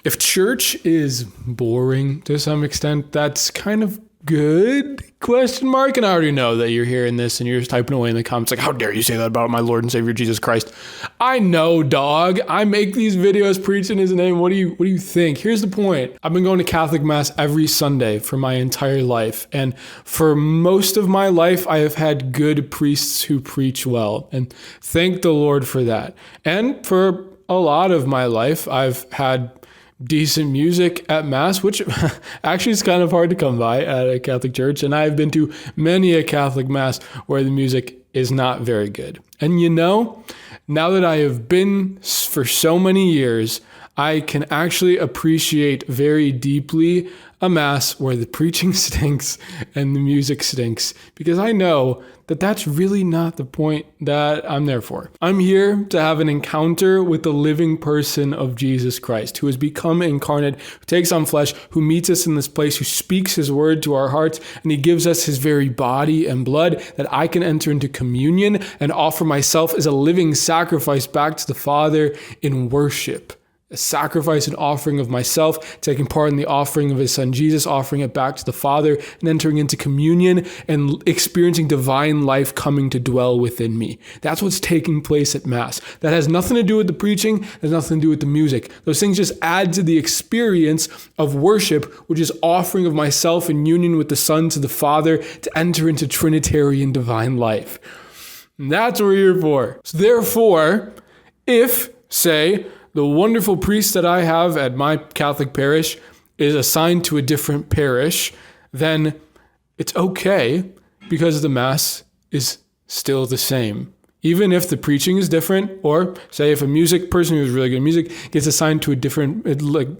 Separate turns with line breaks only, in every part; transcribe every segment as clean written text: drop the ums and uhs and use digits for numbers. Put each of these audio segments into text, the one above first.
if church is boring to some extent, that's kind of good, ? And I already know that you're hearing this and you're just typing away in the comments like, how dare you say that about my Lord and Savior Jesus Christ? I know, dog. I make these videos preaching his name. What do you think? Here's the point. I've been going to Catholic Mass every Sunday for my entire life. And for most of my life, I have had good priests who preach well. And thank the Lord for that. And for a lot of my life, I've had decent music at Mass, which actually is kind of hard to come by at a Catholic church. And I've been to many a Catholic Mass where the music is not very good. And now that I have been for so many years, I can actually appreciate very deeply a Mass where the preaching stinks and the music stinks, because I know that that's really not the point that I'm there for. I'm here to have an encounter with the living person of Jesus Christ, who has become incarnate, who takes on flesh, who meets us in this place, who speaks his word to our hearts, and he gives us his very body and blood that I can enter into communion and offer myself as a living sacrifice back to the Father in worship. A sacrifice and offering of myself, taking part in the offering of his son Jesus, offering it back to the Father, and entering into communion and experiencing divine life coming to dwell within me. That's what's taking place at Mass. That has nothing to do with the preaching, has nothing to do with the music. Those things just add to the experience of worship, which is offering of myself in union with the Son to the Father to enter into Trinitarian divine life. And that's what we're here for. So therefore, if, say, the wonderful priest that I have at my Catholic parish is assigned to a different parish, then it's okay because the Mass is still the same. Even if the preaching is different, or say if a music person who's really good at music gets assigned to a different,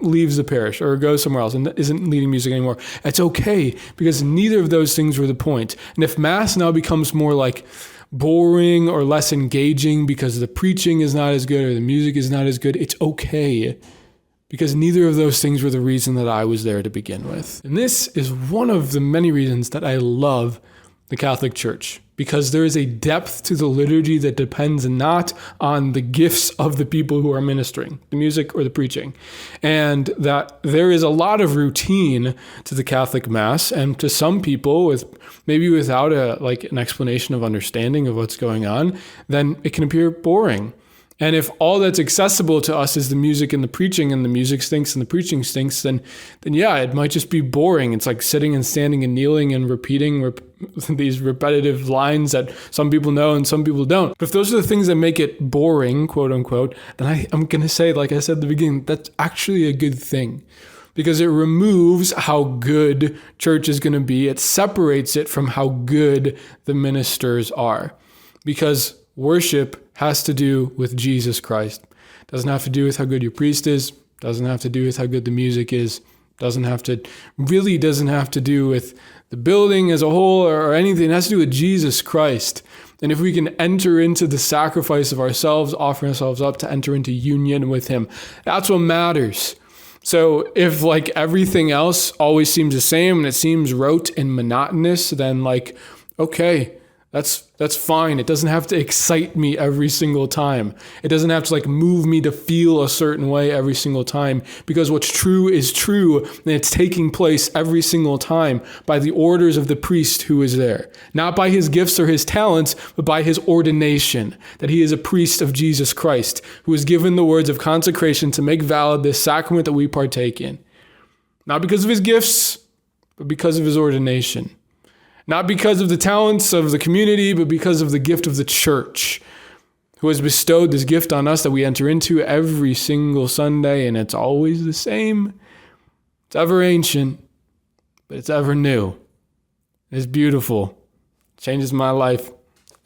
leaves the parish or goes somewhere else and isn't leading music anymore, it's okay because neither of those things were the point. And if Mass now becomes more like boring or less engaging because the preaching is not as good or the music is not as good, it's okay because neither of those things were the reason that I was there to begin with. And this is one of the many reasons that I love the Catholic Church, because there is a depth to the liturgy that depends not on the gifts of the people who are ministering, the music or the preaching, and that there is a lot of routine to the Catholic Mass, and to some people, without an explanation of understanding of what's going on, then it can appear boring. And if all that's accessible to us is the music and the preaching, and the music stinks and the preaching stinks, then yeah, it might just be boring. It's like sitting and standing and kneeling and repeating these repetitive lines that some people know and some people don't. But if those are the things that make it boring, quote unquote, then I'm going to say, like I said at the beginning, that's actually a good thing, because it removes how good church is going to be. It separates it from how good the ministers are, because worship has to do with Jesus Christ. Doesn't have to do with how good your priest is. Doesn't have to do with how good the music is. Doesn't have to do with the building as a whole or anything. It has to do with Jesus Christ. And if we can enter into the sacrifice of ourselves, offering ourselves up to enter into union with him, that's what matters. So if everything else always seems the same and it seems rote and monotonous, then okay, that's fine. It doesn't have to excite me every single time. It doesn't have to move me to feel a certain way every single time, because what's true is true, and it's taking place every single time by the orders of the priest who is there. Not by his gifts or his talents, but by his ordination, that he is a priest of Jesus Christ, who is given the words of consecration to make valid this sacrament that we partake in. Not because of his gifts, but because of his ordination. Not because of the talents of the community, but because of the gift of the church, who has bestowed this gift on us that we enter into every single Sunday, and it's always the same. It's ever ancient, but it's ever new. It's beautiful. It changes my life,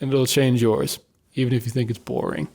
and it'll change yours, even if you think it's boring.